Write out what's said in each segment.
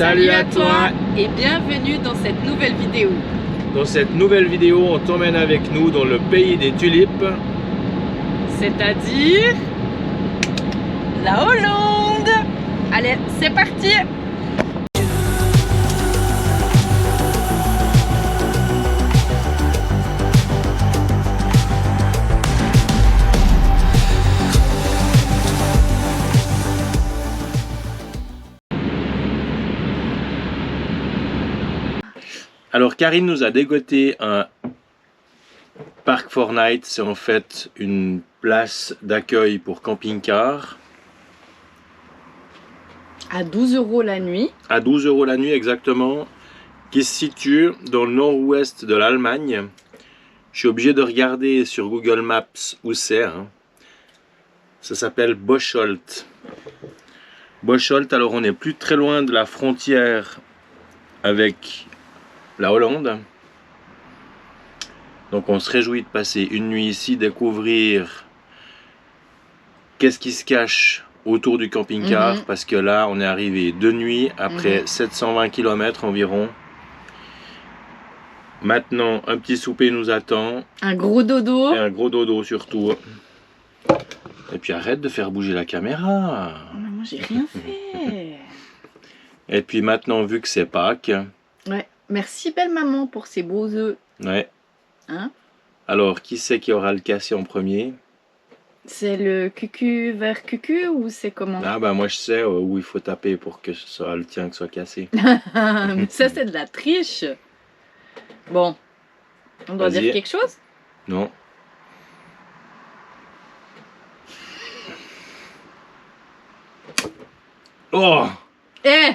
Salut à toi et bienvenue dans cette nouvelle vidéo. Dans cette nouvelle vidéo, on t'emmène avec nous dans le pays des tulipes. C'est-à-dire la Hollande. Allez, c'est parti. Alors Karine nous a dégoté un Park 4 Nights, c'est en fait une place d'accueil pour camping-car. À 12 € la nuit. À 12 € la nuit exactement, qui se situe dans le nord-ouest de l'Allemagne. Je suis obligé de regarder sur Google Maps où c'est. Ça s'appelle Bocholt. Bocholt, alors on n'est plus très loin de la frontière avec la Hollande. Donc on se réjouit de passer une nuit ici, découvrir qu'est-ce qui se cache autour du camping-car, parce que là on est arrivé de nuit après 720 km environ. Maintenant un petit souper nous attend. Un gros dodo. Et un gros dodo surtout. Et puis arrête de faire bouger la caméra. Mais moi j'ai rien fait. Et puis maintenant vu que c'est Pâques. Ouais. Merci belle maman pour ces beaux œufs. Ouais. Hein? Alors qui c'est qui aura le cassé en premier? C'est le cucu vers cucu ou c'est comment? Ah bah moi je sais où il faut taper pour que le tien soit cassé. Ça c'est de la triche. Bon, on doit dire quelque chose? Non. Oh! Eh!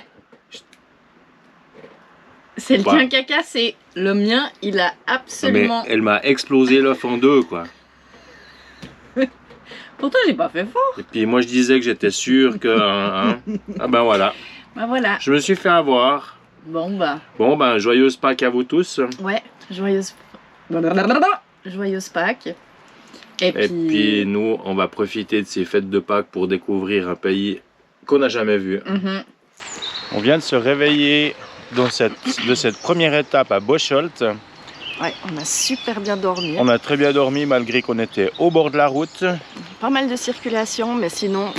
C'est le tien qui a cassé. Le mien, il a absolument... Mais elle m'a explosé l'œuf en deux, quoi. Pourtant, j'ai pas fait fort. Et puis moi, je disais que j'étais sûr que... Ah ben voilà. Ben voilà. Je me suis fait avoir. Bon bah... Bon ben, joyeuse Pâques à vous tous. Ouais, joyeuse Pâques. Et puis nous, on va profiter de ces fêtes de Pâques pour découvrir un pays qu'on n'a jamais vu. On vient de se réveiller de cette première étape à Bocholt. Ouais, on a super bien dormi. On a très bien dormi malgré qu'on était au bord de la route. Pas mal de circulation, mais sinon,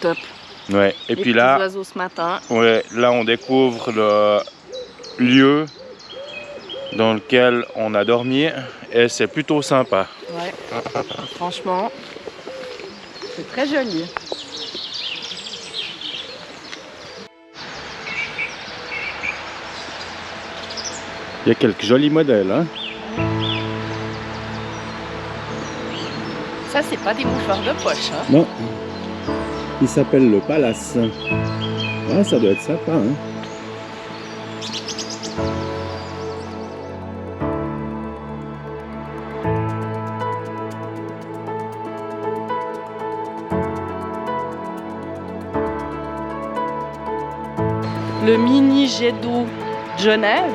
top. Ouais, et puis les là, oiseaux ce matin. Ouais, là on découvre le lieu dans lequel on a dormi et c'est plutôt sympa. Ouais, franchement, c'est très joli. Il y a quelques jolis modèles, hein? Ça, c'est pas des mouchoirs de poche, hein? Non. Il s'appelle le Palace. Ah, ça doit être sympa, hein? Le mini jet d'eau de Genève,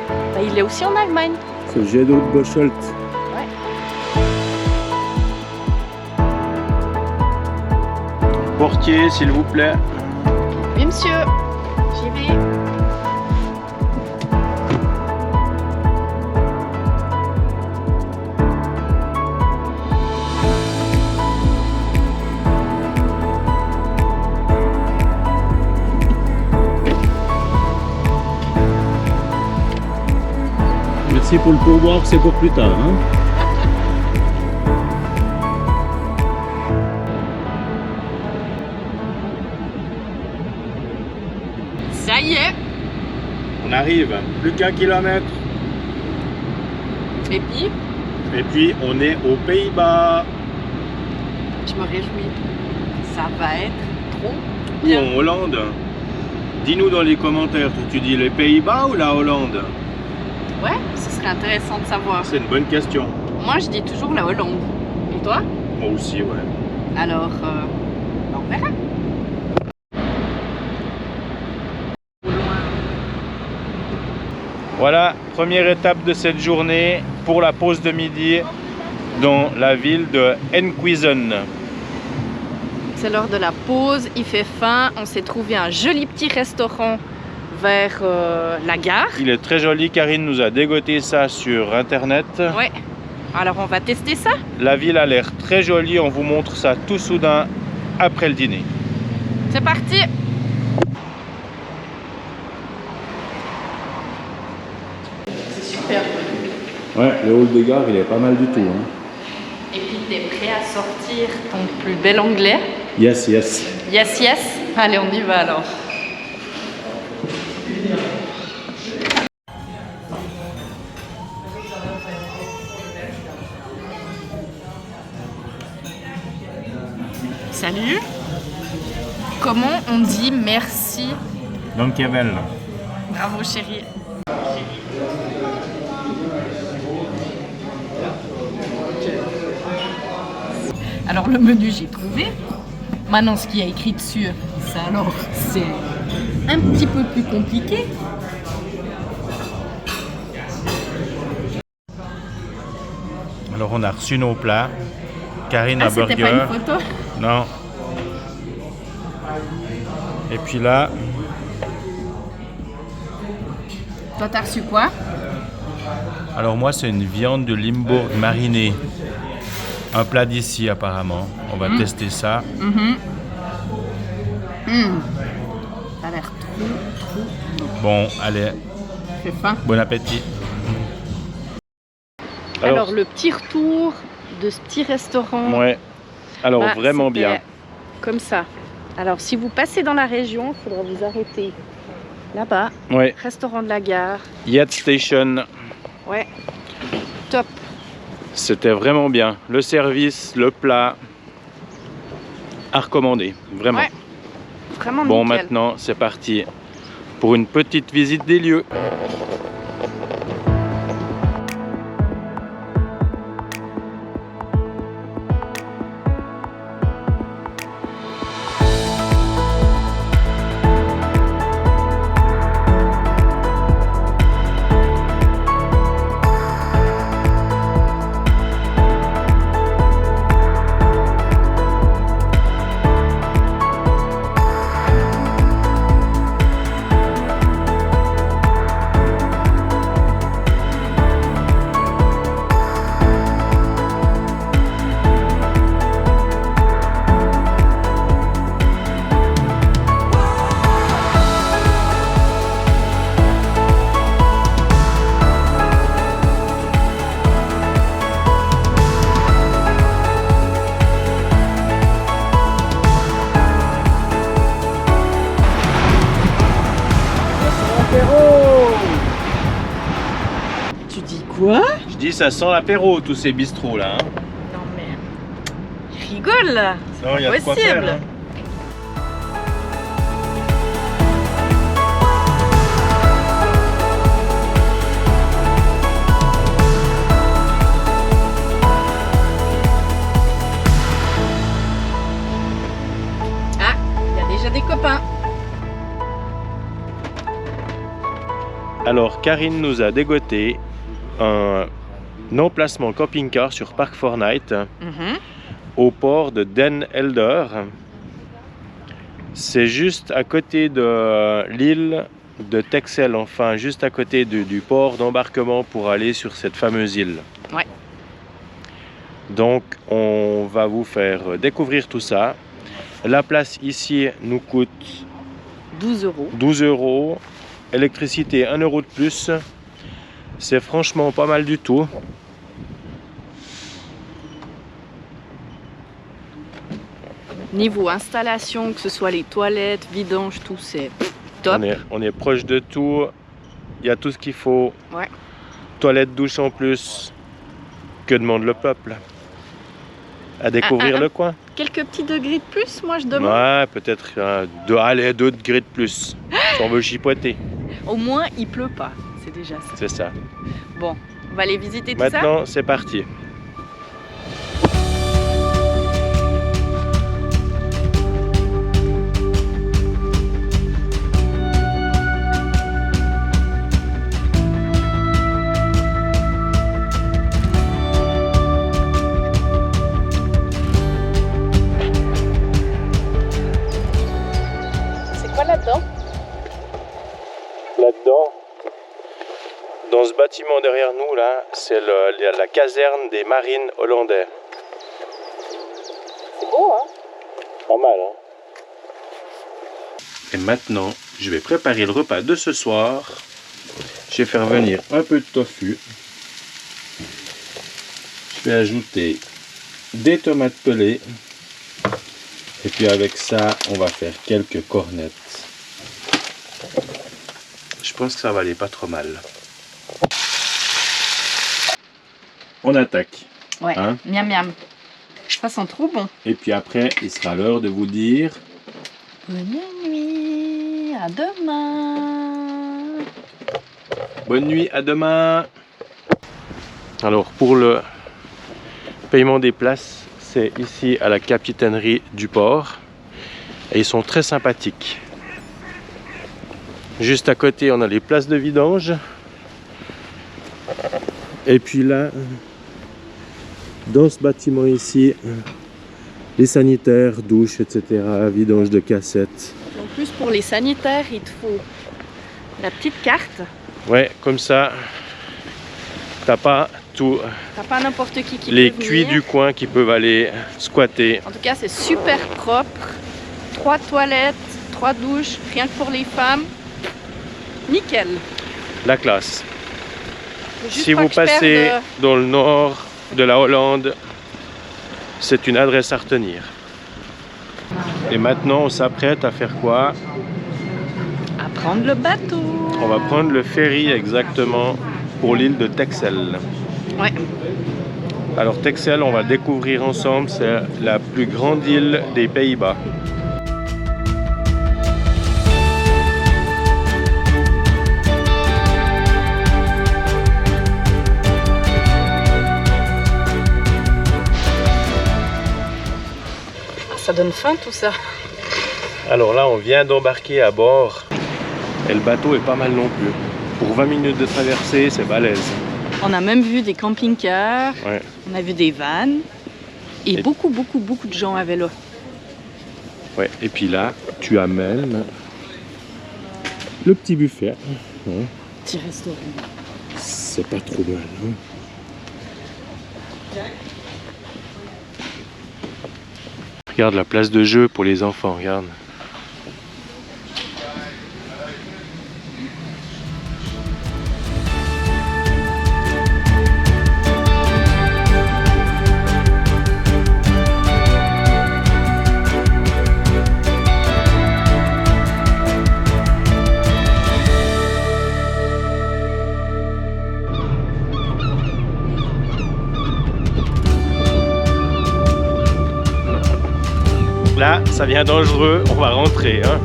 bah, il est aussi en Allemagne. C'est le jet d'eau de Bocholt. Ouais. Portier, s'il vous plaît. Oui, monsieur. J'y vais. Merci pour le pourboire, c'est pour plus tard, hein? Ça y est. On arrive, plus qu'un kilomètre. Et puis, On est aux Pays-Bas. je me réjouis. Ça va être trop Ou bien. en Hollande. Dis-nous dans les commentaires, tu dis les Pays-Bas ou la Hollande? Ouais, ce serait intéressant de savoir. C'est une bonne question. Moi, je dis toujours la Hollande. Et toi? Moi aussi, ouais. Alors, on verra. Voilà, première étape de cette journée pour la pause de midi dans la ville de Enkhuizen. C'est l'heure de la pause, il fait faim. On s'est trouvé un joli petit restaurant vers la gare. Il est très joli, Karine nous a dégoté ça sur internet. Ouais. Alors on va tester ça. La ville a l'air très jolie, on vous montre ça tout soudain après le dîner. C'est parti. C'est super. Ouais, le hall de gare il est pas mal du tout. Hein. Et puis t'es prêt à sortir ton plus bel anglais? Yes, yes. Yes, yes. Allez, on y va alors. Salut. Comment on dit merci? Dankjewel. Bravo chérie. Alors le menu j'ai trouvé. Maintenant ce qu'il y a écrit dessus, ça alors c'est un petit peu plus compliqué. Alors on a reçu nos plats. Karine a C'était burger. pas une photo? Non. Et puis là, Toi t'as reçu quoi? alors moi c'est une viande de Limbourg marinée. Un plat d'ici apparemment. On va tester ça. Ça a l'air trop Bon, allez, j'ai faim. bon appétit. Alors le petit retour de ce petit restaurant. Ouais. Alors Bah, vraiment c'était bien. Comme ça. Alors si vous passez dans la région, il faudra vous arrêter là-bas. Ouais. Restaurant de la gare. Yat Station. Ouais. Top. C'était vraiment bien. Le service, le plat. À recommander. Vraiment. Ouais. Vraiment Bon, nickel. maintenant c'est parti pour une petite visite des lieux. Tu dis quoi? Je dis ça sent l'apéro tous ces bistrots là. Hein. Non mais... Je rigole là. Non, il y a de quoi Possible. faire. Hein. Ah, il y a déjà des copains. Alors Karine nous a dégoté un emplacement camping-car sur Park Fortnite au port de Den Helder. C'est juste à côté de l'île de Texel, enfin juste à côté du port d'embarquement pour aller sur cette fameuse île. Ouais. Donc on va vous faire découvrir tout ça. La place ici nous coûte 12 euros. 12 €. Électricité 1 € de plus. C'est franchement pas mal du tout. Niveau installation, que ce soit les toilettes, vidange, tout c'est top. On est proche de tout. Il y a tout ce qu'il faut. Ouais. Toilette, douche en plus. Que demande le peuple? À découvrir le coin. Quelques petits degrés de plus, moi je demande. Ouais, peut-être 2 degrés de plus. Si on veut chipoter. Au moins il pleut pas, c'est déjà ça. C'est ça. Bon, on va aller visiter tout ça. Maintenant, c'est parti. C'est quoi là-dedans? là-dedans. Dans ce bâtiment derrière nous, là, c'est la caserne des marines hollandais. C'est beau, hein? Pas mal, hein? Et maintenant, je vais préparer le repas de ce soir. Je vais faire venir un peu de tofu. Je vais ajouter des tomates pelées. Et puis avec ça, on va faire quelques cornettes. Je pense que ça va aller pas trop mal. On attaque. Ouais, hein? Miam miam. Ça sent trop bon. Et puis après, il sera l'heure de vous dire... Bonne nuit, à demain. Bonne nuit, à demain. Alors pour le paiement des places, c'est ici à la capitainerie du port. Et ils sont très sympathiques. Juste à côté, on a les places de vidange. Et puis là, dans ce bâtiment ici, les sanitaires, douches, etc., vidange de cassettes. En plus, pour les sanitaires, il te faut la petite carte. Ouais, comme ça, t'as pas tout... T'as pas n'importe qui les peut cuits venir. du coin qui peuvent aller squatter. En tout cas, c'est super propre. 3 toilettes, 3 douches, rien que pour les femmes. Nickel. La classe. Faut juste Si pas vous que je passez perde, dans le nord de la Hollande, c'est une adresse à retenir. Et maintenant, on s'apprête à faire quoi? à prendre le bateau. On va prendre le ferry exactement pour l'île de Texel. Ouais. Alors Texel, on va découvrir ensemble, c'est la plus grande île des Pays-Bas. Ça donne faim tout ça. Alors là, on vient d'embarquer à bord et le bateau est pas mal non plus. Pour 20 minutes de traversée, c'est balèze. On a même vu des camping-cars, Ouais. on a vu des vannes et Et- beaucoup de gens à vélo. Ouais. Et puis là, tu as même le petit buffet. Hein. Petit restaurant. C'est pas trop mal. Hein. Regarde la place de jeu pour les enfants, regarde. Là, ça devient dangereux, on va rentrer. Hein.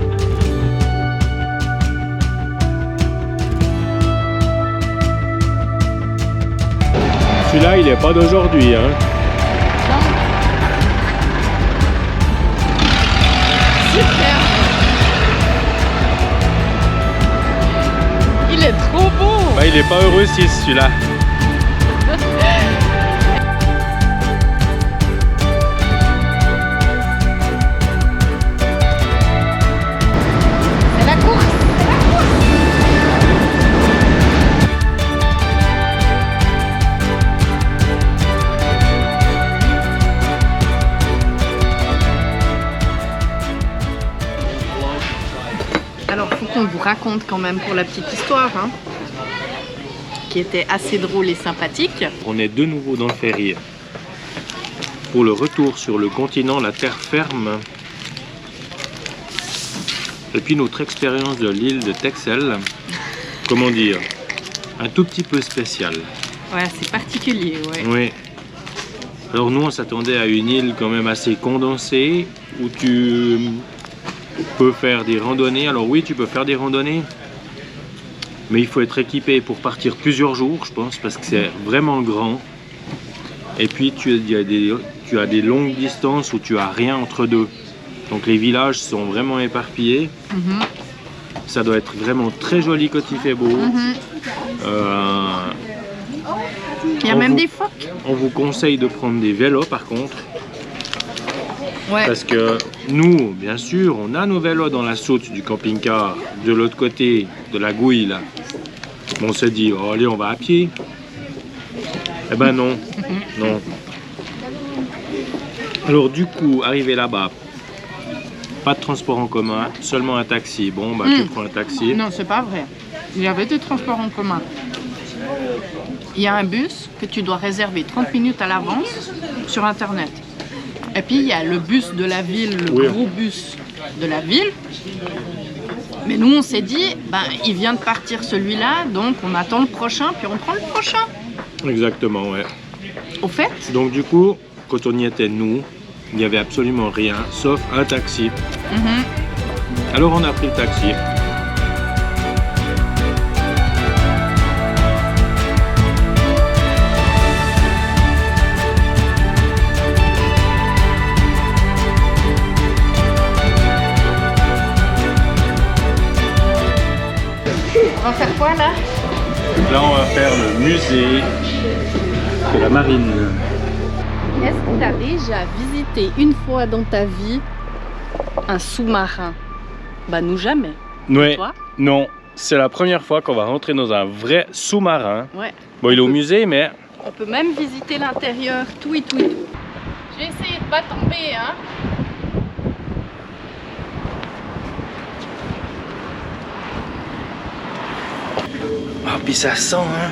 Celui-là, il n'est pas d'aujourd'hui. Hein. Super. Il est trop beau. Bah, il n'est pas heureux si celui-là. C'est la course. Alors, faut qu'on vous raconte quand même pour la petite histoire, hein, qui était assez drôle et sympathique. On est de nouveau dans le ferry. Pour le retour sur le continent, la terre ferme. Et puis notre expérience de l'île de Texel, comment dire, un tout petit peu spéciale. Ouais, c'est particulier, ouais. Oui. Alors nous, on s'attendait à une île quand même assez condensée, où tu peux faire des randonnées. Alors oui, tu peux faire des randonnées, mais il faut être équipé pour partir plusieurs jours, je pense, parce que c'est vraiment grand. Et puis tu as des longues distances où tu as rien entre deux. Donc les villages sont vraiment éparpillés. Mhm. Ça doit être vraiment très joli quand il fait beau. Mhm. Il y a On même vous- des phoques. On vous conseille de prendre des vélos par contre. Ouais. Parce que nous, bien sûr, on a nos vélos dans la soute du camping-car, de l'autre côté de la Gouille, là. On se dit, oh, allez, on va à pied. Eh ben non, non. Alors du coup, arrivé là-bas, pas de transport en commun, seulement un taxi. Bon, bah tu prends un taxi. Non, c'est pas vrai. Il y avait des transports en commun. Il y a un bus que tu dois réserver 30 minutes à l'avance sur Internet. Et puis il y a le bus de la ville, le Oui. gros bus de la ville. Mais nous on s'est dit, ben, il vient de partir celui-là, donc on attend le prochain, puis on prend le prochain. Exactement, ouais. Au fait, Donc du coup, quand on y était, nous, il n'y avait absolument rien, sauf un taxi. Alors on a pris le taxi. on va faire quoi là? Là, on va faire le musée de la marine. Est-ce que tu as déjà visité une fois dans ta vie un sous-marin? Bah nous jamais. Ouais, Toi? non, c'est la première fois qu'on va rentrer dans un vrai sous-marin. Ouais. Bon, il est au musée, mais... On peut même visiter l'intérieur, tout et tout et tout. Je vais essayer de pas tomber, hein. Ah, puis ça sent, hein.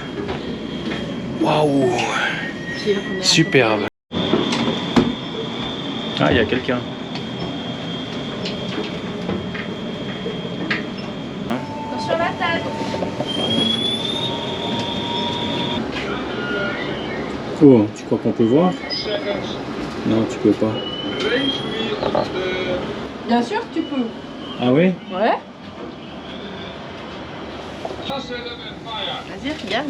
Waouh, superbe. Ah, il y a quelqu'un. Sur la tête. Oh, tu crois qu'on peut voir? Non, tu peux pas. Bien sûr que tu peux. Ah oui? Ouais. Vas-y, regarde.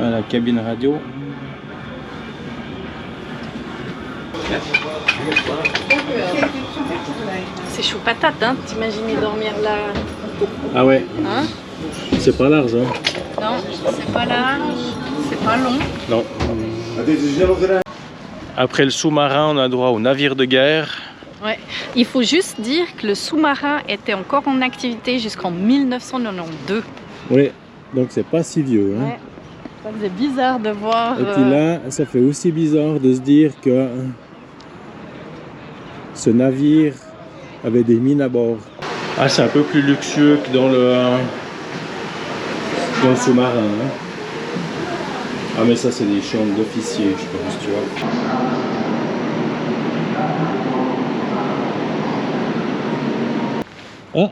Ah, la cabine radio. C'est chaud patate, hein. T'imagines dormir là, Ah ouais, hein? c'est pas large, hein? Non, c'est pas large, c'est pas long. Non. Après le sous-marin, on a droit au navire de guerre. Ouais. Il faut juste dire que le sous-marin était encore en activité jusqu'en 1992. Oui, donc c'est pas si vieux, hein? Ouais. Ça faisait bizarre de voir. Et puis là, ça fait aussi bizarre de se dire que ce navire avait des mines à bord. Ah, c'est un peu plus luxueux que dans le sous-marin, hein? Ah, mais ça, c'est des chambres d'officiers, je pense, tu vois. Ah.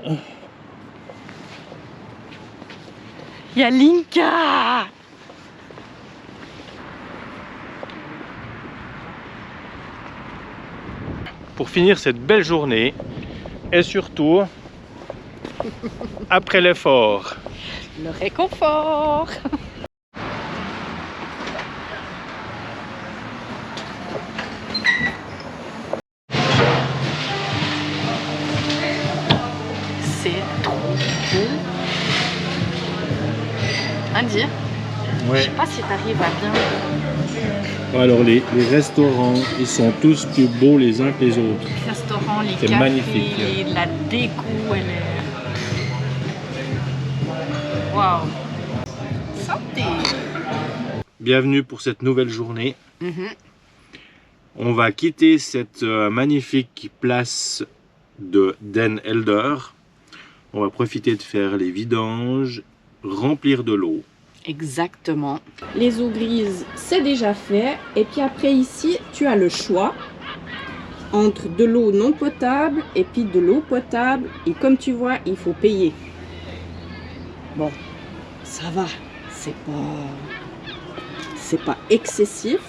Il y a Linka. Pour finir cette belle journée, et surtout, après l'effort. Le réconfort. C'est trop beau à dire. Je sais pas si tu arrives à bien. Alors les restaurants, ils sont tous plus beaux les uns que les autres. Les restaurants, les C'est cafés, magnifique. la déco, elle est... Waouh. Santé. Bienvenue pour cette nouvelle journée. On va quitter cette magnifique place de Den Helder. On va profiter de faire les vidanges, remplir de l'eau. Exactement. Les eaux grises, c'est déjà fait. Et puis après ici, tu as le choix entre de l'eau non potable et puis de l'eau potable. Et comme tu vois, il faut payer. Bon, ça va. C'est pas excessif.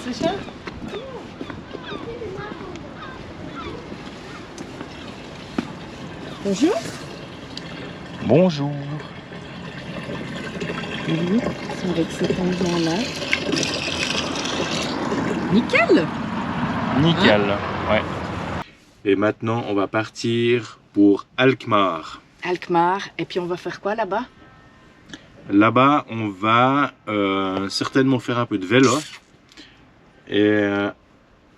C'est cher? Bonjour. Bonjour. Oui, c'est avec cet engin-là. Nickel. Nickel. Ouais. Et maintenant, on va partir pour Alkmaar. Alkmaar. Et puis on va faire quoi là-bas? Là-bas, on va certainement faire un peu de vélo. Et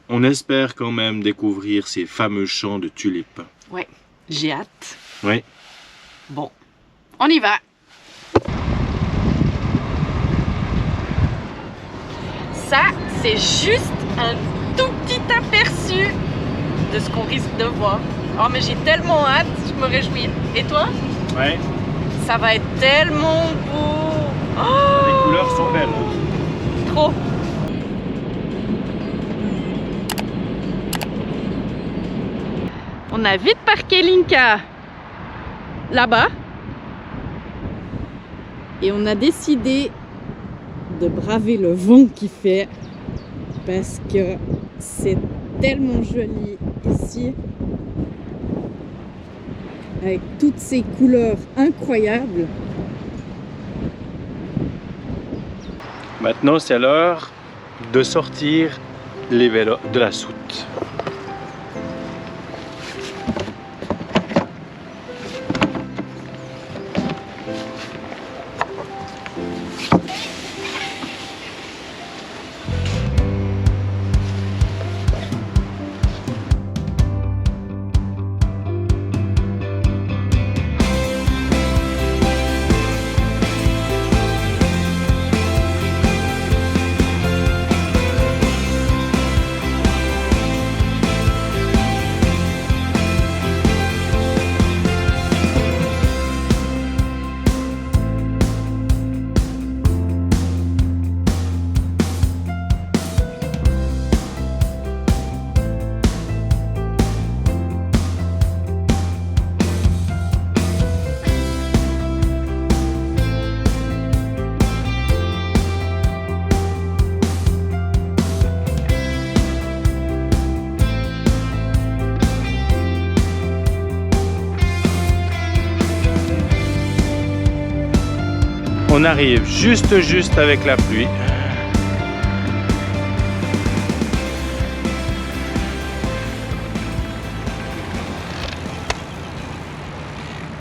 on espère quand même découvrir ces fameux champs de tulipes. Ouais, j'ai hâte. Oui. Bon, on y va. Ça, c'est juste un tout petit aperçu de ce qu'on risque de voir. Oh, mais j'ai tellement hâte, je me réjouis. Et toi? Ouais. Ça va être tellement beau. Oh, les couleurs sont belles. Hein. Trop. On a vite parqué Linka là-bas. Et on a décidé de braver le vent qui fait parce que c'est tellement joli ici avec toutes ces couleurs incroyables. Maintenant, c'est l'heure de sortir les vélos de la soute. On arrive juste avec la pluie.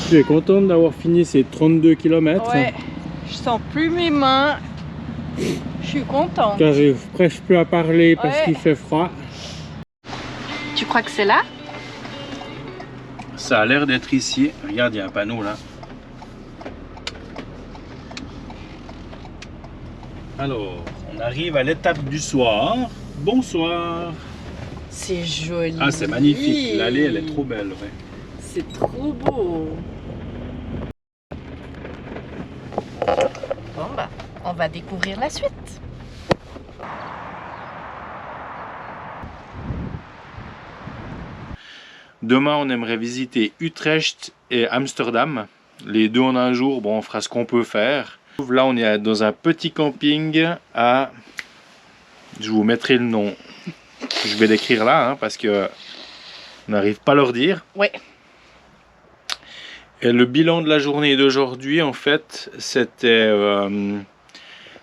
Tu es contente d'avoir fini ces 32 km? Ouais, je sens plus mes mains. Je suis contente. J'arrive presque plus à parler parce qu'il fait froid. Tu crois que c'est là? Ça a l'air d'être ici. Regarde, il y a un panneau là. Alors, on arrive à l'étape du soir. Bonsoir. C'est joli. Ah, c'est magnifique. L'allée, elle est trop belle. Ouais. C'est trop beau. Bon, bah, on va découvrir la suite. Demain, on aimerait visiter Utrecht et Amsterdam. Les deux en un jour. Bon, on fera ce qu'on peut faire. Là, on est dans un petit camping à... Je vous mettrai le nom. Je vais l'écrire là, hein, parce que on n'arrive pas à leur dire. Ouais. Et le bilan de la journée d'aujourd'hui, en fait, c'était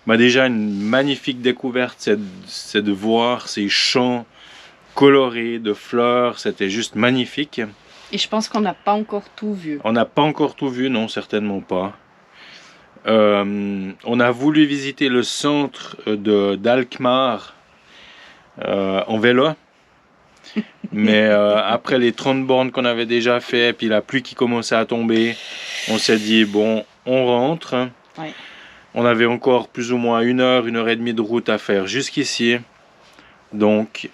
déjà une magnifique découverte. C'est de voir ces champs colorés de fleurs. C'était juste magnifique. Et je pense qu'on n'a pas encore tout vu. On n'a pas encore tout vu, non, certainement pas. On a voulu visiter le centre d'Alkmaar en vélo, mais après les 30 bornes qu'on avait déjà fait, puis la pluie qui commençait à tomber, on s'est dit bon, on rentre. Ouais. On avait encore plus ou moins 1 heure, 1 heure et demie de route à faire jusqu'ici, donc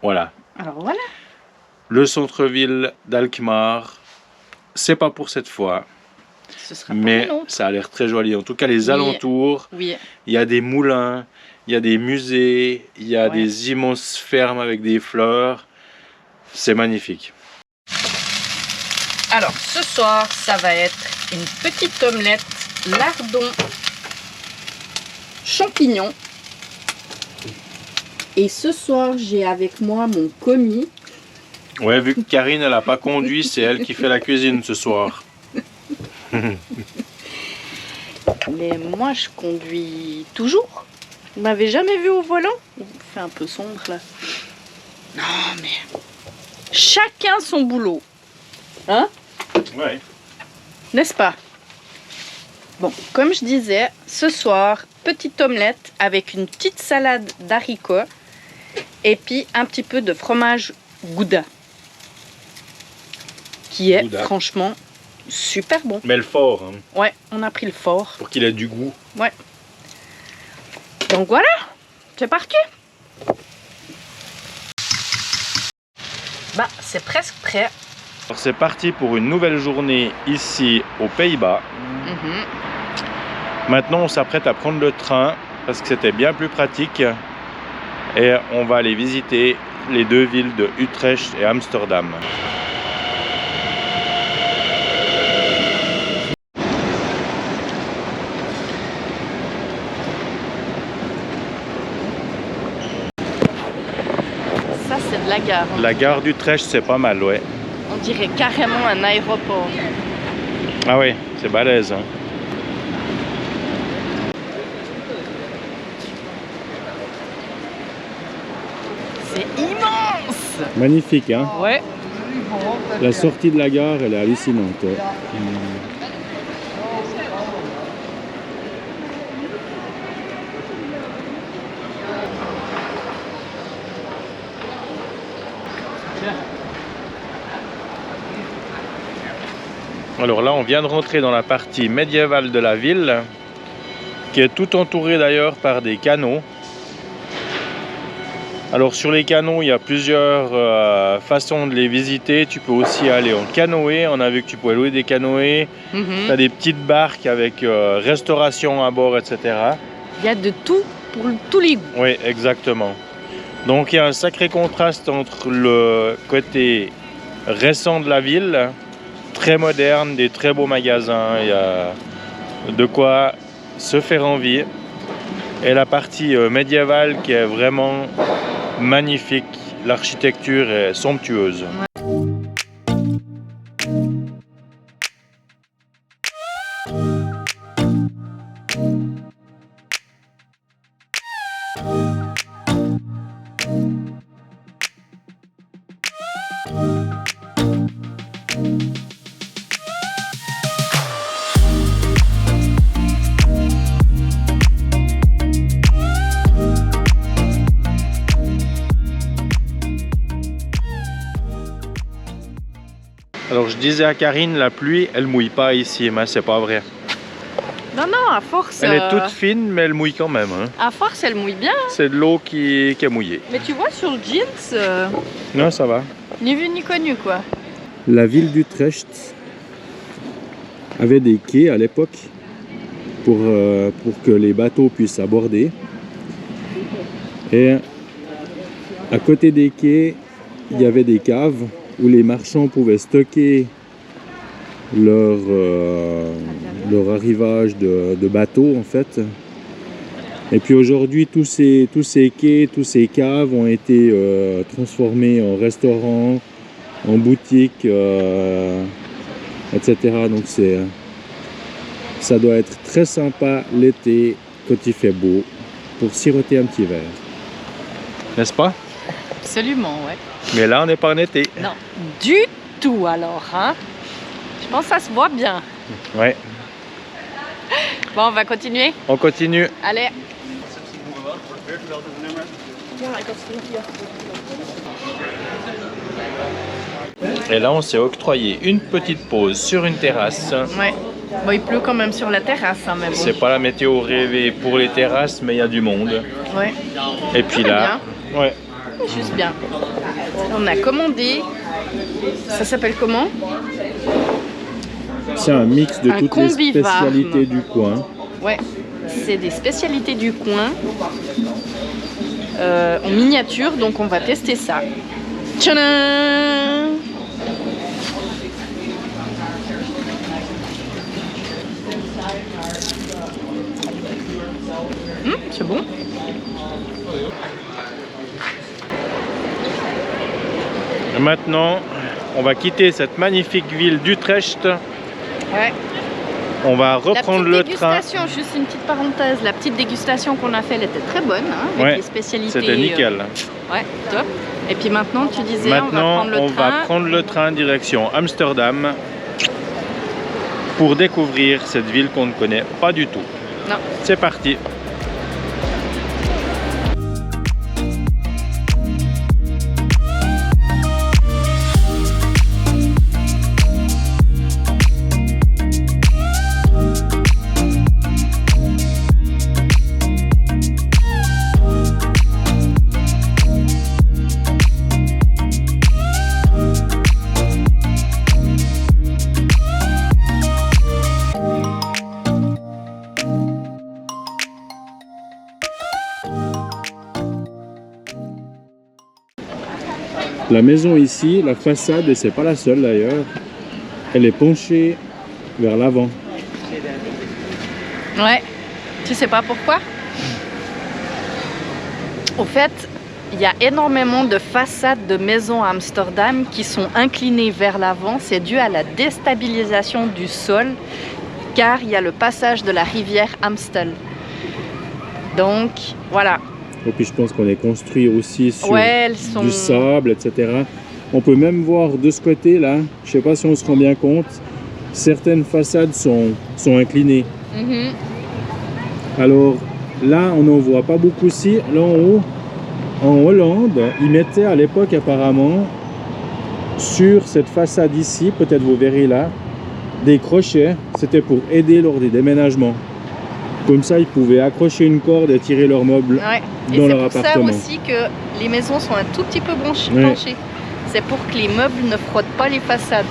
voilà. Alors voilà. Le centre-ville d'Alkmaar, c'est pas pour cette fois. Ce sera Mais pas ça a l'air très joli. En tout cas, les alentours, oui. Il y a des moulins, il y a des musées, il y a des immenses fermes avec des fleurs. C'est magnifique. Alors, ce soir, ça va être une petite omelette lardon champignons. Et ce soir, j'ai avec moi mon commis. Ouais, vu que Karine, elle n'a pas conduit, c'est elle qui fait la cuisine ce soir. Mais moi, je conduis toujours. Vous m'avez jamais vu au volant? Il fait un peu sombre là. Non, mais chacun son boulot. Hein? Ouais. N'est-ce pas? Bon, comme je disais, ce soir, petite omelette avec une petite salade d'haricots et puis un petit peu de fromage Gouda. Qui est Gouda. Franchement super bon. Mais le fort, hein, Ouais, on a pris le fort. pour qu'il ait du goût. Ouais. Donc voilà, c'est parti. Bah, c'est presque prêt. Alors c'est parti pour une nouvelle journée ici aux Pays-Bas. Maintenant on s'apprête à prendre le train parce que c'était bien plus pratique. Et on va aller visiter les deux villes de Utrecht et Amsterdam. Ça, c'est de la gare. La gare d'Utrecht c'est pas mal, ouais. On dirait carrément un aéroport. Ah ouais, c'est balèze. Hein. C'est immense. Magnifique, hein? Ouais. La sortie de la gare, elle est hallucinante. Ouais. Alors là, on vient de rentrer dans la partie médiévale de la ville, qui est tout entourée d'ailleurs par des canaux. Alors sur les canaux, il y a plusieurs façons de les visiter. Tu peux aussi aller en canoë. On a vu que tu pouvais louer des canoës. Tu as des petites barques avec restauration à bord, etc. Il y a de tout pour tous les goûts. Oui, exactement. Donc il y a un sacré contraste entre le côté récent de la ville, très moderne, des très beaux magasins, il y a de quoi se faire envie, et la partie médiévale qui est vraiment magnifique. L'architecture est somptueuse. Alors je disais à Karine, la pluie, elle mouille pas ici, mais c'est pas vrai. Non, non, à force... Elle est toute fine, mais elle mouille quand même. Hein. À force, elle mouille bien. C'est de l'eau qui est mouillée. Mais tu vois, sur le jeans, Non, ça va. ni vu ni connu, quoi. La ville d'Utrecht avait des quais à l'époque pour que les bateaux puissent aborder. Et à côté des quais, il y avait des caves où les marchands pouvaient stocker leur arrivage de bateaux en fait. Et puis aujourd'hui tous ces quais, tous ces caves ont été transformés en restaurants, en boutiques, etc. Donc ça doit être très sympa l'été quand il fait beau pour siroter un petit verre. N'est-ce pas? Absolument, ouais. Mais là, on n'est pas en été. Non, du tout alors, hein. Je pense que ça se voit bien. Ouais. Bon, on va continuer. On continue. Allez. Et là, on s'est octroyé une petite pause sur une terrasse. Ouais. Bon, il pleut quand même sur la terrasse, hein, mais bon. C'est pas la météo rêvée pour les terrasses, mais il y a du monde. Ouais. Et puis là, ouais. Juste bien. On a commandé. Ça s'appelle comment? C'est un mix de Un toutes les convivarme. spécialités du coin. Ouais. C'est des spécialités du coin. En miniature, donc on va tester ça. Tchadam! C'est bon. Et maintenant, on va quitter cette magnifique ville d'Utrecht. Ouais. On va reprendre le train. Juste une petite parenthèse, la petite dégustation qu'on a fait, elle était très bonne, hein, avec Ouais, les spécialités. C'était nickel. Ouais, top. Et puis maintenant, tu disais, Maintenant, on va prendre le train. va prendre le train direction Amsterdam pour découvrir cette ville qu'on ne connaît pas du tout. Non. C'est parti. La maison ici, la façade, et c'est pas la seule d'ailleurs, elle est penchée vers l'avant. Ouais, tu sais pas pourquoi? Au fait, il y a énormément de façades de maisons à Amsterdam qui sont inclinées vers l'avant. C'est dû à la déstabilisation du sol, car il y a le passage de la rivière Amstel. Donc, voilà. Et puis je pense qu'on est construit aussi sur Ouais, elles sont... du sable, etc. On peut même voir de ce côté-là, je sais pas si on se rend bien compte, certaines façades sont inclinées. Mhm. Alors là, on n'en voit pas beaucoup ici. Là en haut, en Hollande, ils mettaient à l'époque apparemment sur cette façade ici, peut-être vous verrez là, des crochets. C'était pour aider lors des déménagements. Comme ça, ils pouvaient accrocher une corde et tirer leurs meubles dans leur appartement. Et c'est pour ça aussi que les maisons sont un tout petit peu penchées. C'est pour que les meubles ne frottent pas les façades.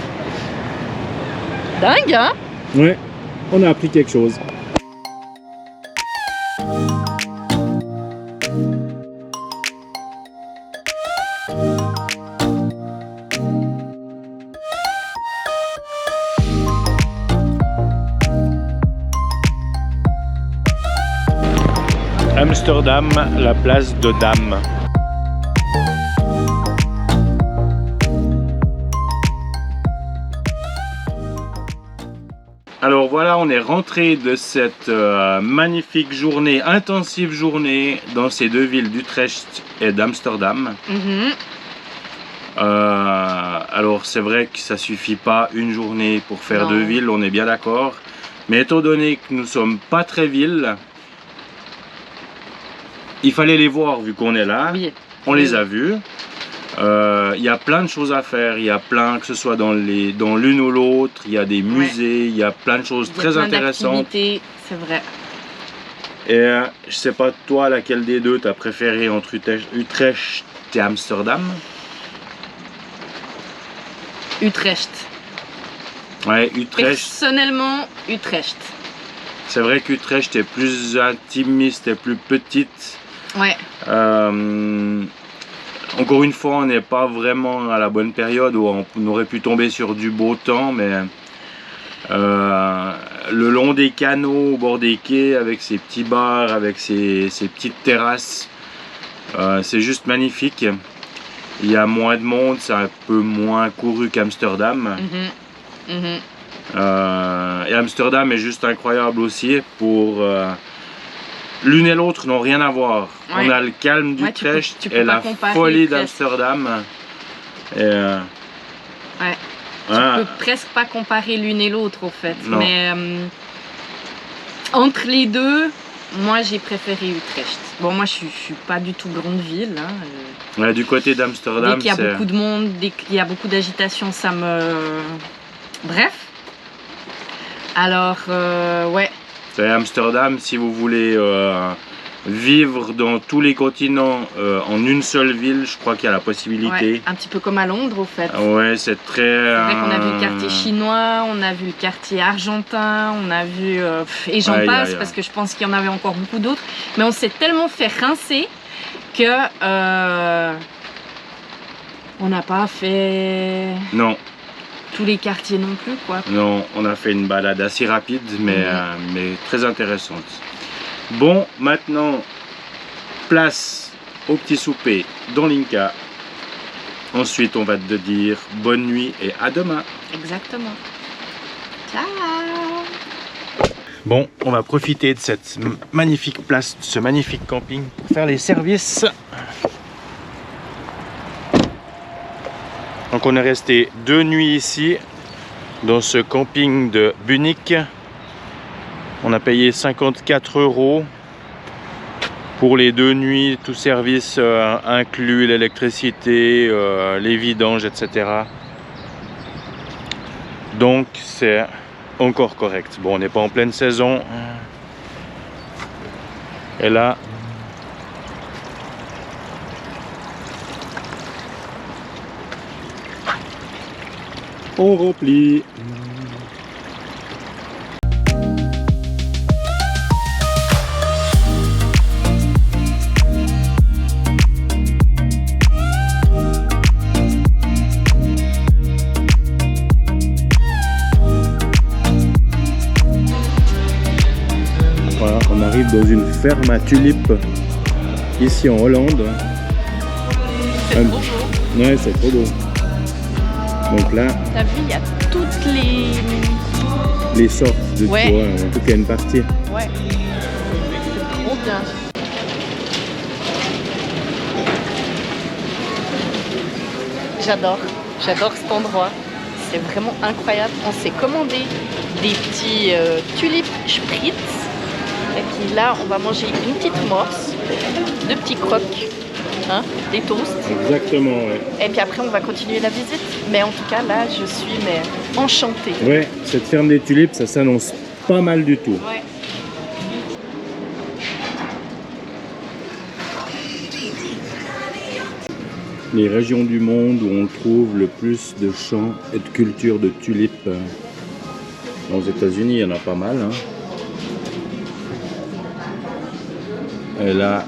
Dingue, hein? Ouais, on a appris quelque chose. Amsterdam, la place de Dam. Alors voilà, on est rentré de cette magnifique journée, intensive journée dans ces deux villes d'Utrecht et d'Amsterdam. Alors c'est vrai que ça suffit pas une journée pour faire deux villes, on est bien d'accord. Mais étant donné que nous sommes pas très villes, il fallait les voir vu qu'on est là. Oui. On les a vus. Il y a plein de choses à faire. Il y a plein, que ce soit dans l'une ou l'autre. Il y a des musées. Il y a plein de choses très intéressantes. C'est vrai. Et je sais pas toi laquelle des deux t'as préféré entre Utrecht et Amsterdam. Utrecht. Ouais, Utrecht. Personnellement, Utrecht. C'est vrai qu'Utrecht est plus intimiste et plus petite. Ouais. Encore une fois, on n'est pas vraiment à la bonne période où on aurait pu tomber sur du beau temps, mais le long des canaux, au bord des quais, avec ses petits bars, avec ses petites terrasses, c'est juste magnifique. Il y a moins de monde, c'est un peu moins couru qu'Amsterdam. Et Amsterdam est juste incroyable aussi pour... l'une et l'autre n'ont rien à voir. Ouais. On a le calme d'Utrecht tu peux et la folie presque. d'Amsterdam. Ouais. Tu peux presque pas comparer l'une et l'autre au fait. Non. Mais entre les deux, moi j'ai préféré Utrecht. Bon, moi je suis pas du tout grande ville. Hein. Ouais, du côté d'Amsterdam, dès qu'il y a beaucoup de monde, dès qu'il y a beaucoup d'agitation, ça me... Bref. Alors, ouais. C'est Amsterdam, si vous voulez vivre dans tous les continents en une seule ville, je crois qu'il y a la possibilité. Ouais, un petit peu comme à Londres, au fait. Ouais, c'est très... C'est vrai qu'on a vu le quartier chinois, on a vu le quartier argentin, on a vu... et j'en passe, parce que je pense qu'il y en avait encore beaucoup d'autres. Mais on s'est tellement fait rincer que... on n'a pas fait... Non. Tous les quartiers non plus, quoi. Non, on a fait une balade assez rapide, mais très intéressante. Bon, maintenant, place au petit souper dans l'Inca. Ensuite, on va te dire bonne nuit et à demain. Exactement. Ciao. Bon, on va profiter de cette magnifique place, de ce magnifique camping pour faire les services. Donc on est resté 2 nuits ici. dans ce camping de Bunnik. On a payé 54 € pour les 2 nuits, tout service inclus, l'électricité, les vidanges, etc. Donc c'est encore correct. Bon, on n'est pas en pleine saison. Et là, on remplit. Voilà, on arrive dans une ferme à tulipes ici en Hollande. C'est trop beau. Ouais, c'est trop beau. Donc là, T'as vu, il y a toutes les... les sortes de Ouais. toits, en tout cas une partie. Ouais. C'est trop bien. J'adore cet endroit. C'est vraiment incroyable. On s'est commandé des petits tulipes spritz. Et puis là, on va manger une petite morse, 2 petits crocs, hein, des toasts. Exactement, ouais. Et puis après, on va continuer la visite. Mais en tout cas, là, je suis enchantée. Ouais, cette ferme des tulipes, ça s'annonce pas mal du tout. Ouais. Les régions du monde où on trouve le plus de champs et de cultures de tulipes. Aux États-Unis, il y en a pas mal. Hein. Et là,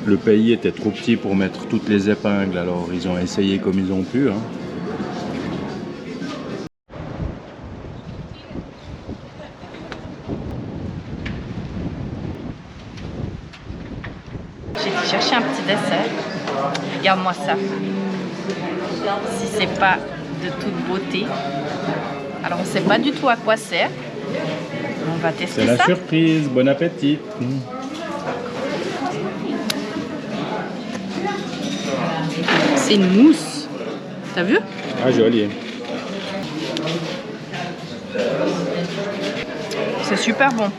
le pays était trop petit pour mettre toutes les épingles, alors ils ont essayé comme ils ont pu. Hein. J'ai été chercher un petit dessert. Regarde-moi ça. Si c'est pas de toute beauté. Alors on sait pas du tout à quoi sert. On va tester C'est la ça. surprise, bon appétit. C'est une mousse. T'as vu? Ah, joli. C'est super bon.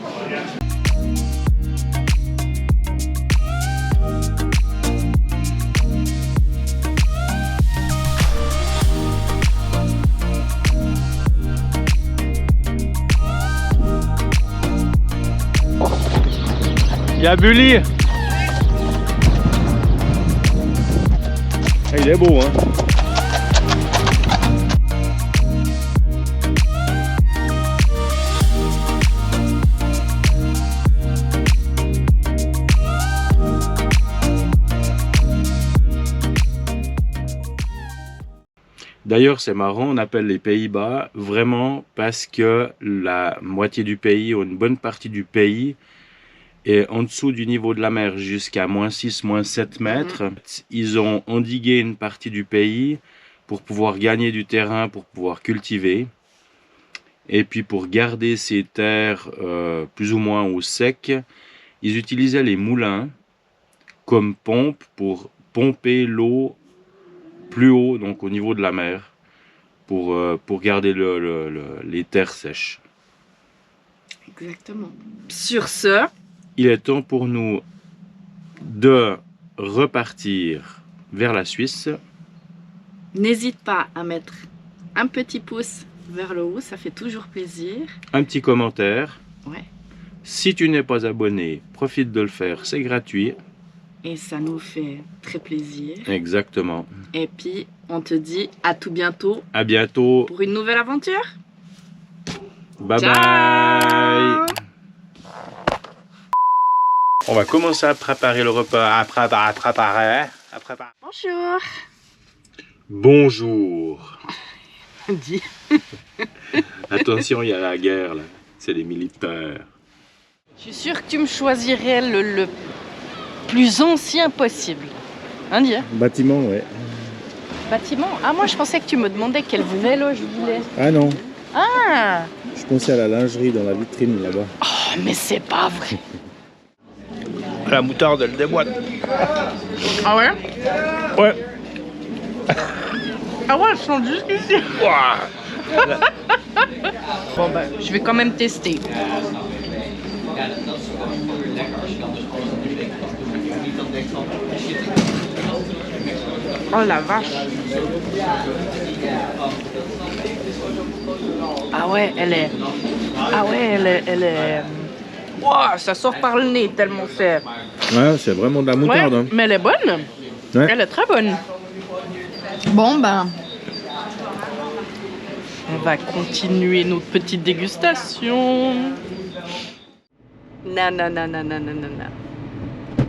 Il y a Bully. Il est beau, hein. D'ailleurs, c'est marrant, on appelle les Pays-Bas vraiment parce que la moitié du pays, ou une bonne partie du pays, est en dessous du niveau de la mer jusqu'à -6, -7 mètres. Ils ont endigué une partie du pays pour pouvoir gagner du terrain, pour pouvoir cultiver. Et puis pour garder ces terres plus ou moins au sec, ils utilisaient les moulins comme pompe pour pomper l'eau plus haut, donc au niveau de la mer, pour garder les terres sèches. Exactement. Sur ce, Il est temps pour nous de repartir vers la Suisse. n'hésite pas à mettre un petit pouce vers le haut, ça fait toujours plaisir. Un petit commentaire. Ouais. Si tu n'es pas abonné, profite de le faire, c'est gratuit. Et ça nous fait très plaisir. Exactement. Et puis, on te dit à tout bientôt À bientôt. pour une nouvelle aventure. Bye Ciao. bye. On va commencer à préparer le repas. À préparer. Bonjour. Bonjour. Dis. Attention, il y a la guerre là. C'est les militaires. Je suis sûre que tu me choisirais le plus ancien possible. Hein, dis. Bâtiment, ouais. Bâtiment. Ah, moi, je pensais que tu me demandais quel vélo je voulais. Ah non. Ah, Je pensais à la lingerie dans la vitrine là-bas. oh, mais c'est pas vrai. La moutarde, elle déboîte. Ah ouais? Ouais. Ah ouais, elles sont jusqu'ici. Bon ben, je vais quand même tester. Oh la vache. Ah ouais, elle est... Ah ouais, elle est... Wow, ça sort par le nez tellement c'est... Ouais, c'est vraiment de la moutarde. Ouais, Hein. mais elle est bonne. Ouais. Elle est très bonne. Bon ben... On va continuer notre petite dégustation. Non, non, non, non, non, non, non, non.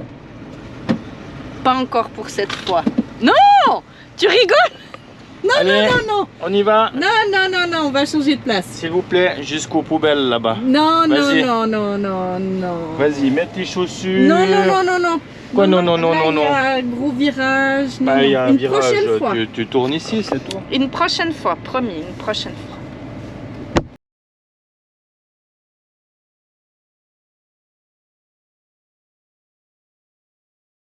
Pas encore pour cette fois. Non! Tu rigoles? Non, Allez, non, non, non. On y va. Non, non, non, non, on va changer de place. S'il vous plaît, jusqu'aux poubelles là-bas. Non, non, Vas-y. non, non, non, non. Vas-y, mets tes chaussures. Non, non, non, non, non. Quoi, non, non, non, là, non, non. Il y a un gros virage. Non, Bah, il y a un une virage, prochaine fois. tu tournes ici, c'est tout. Une prochaine fois, promis, une prochaine fois.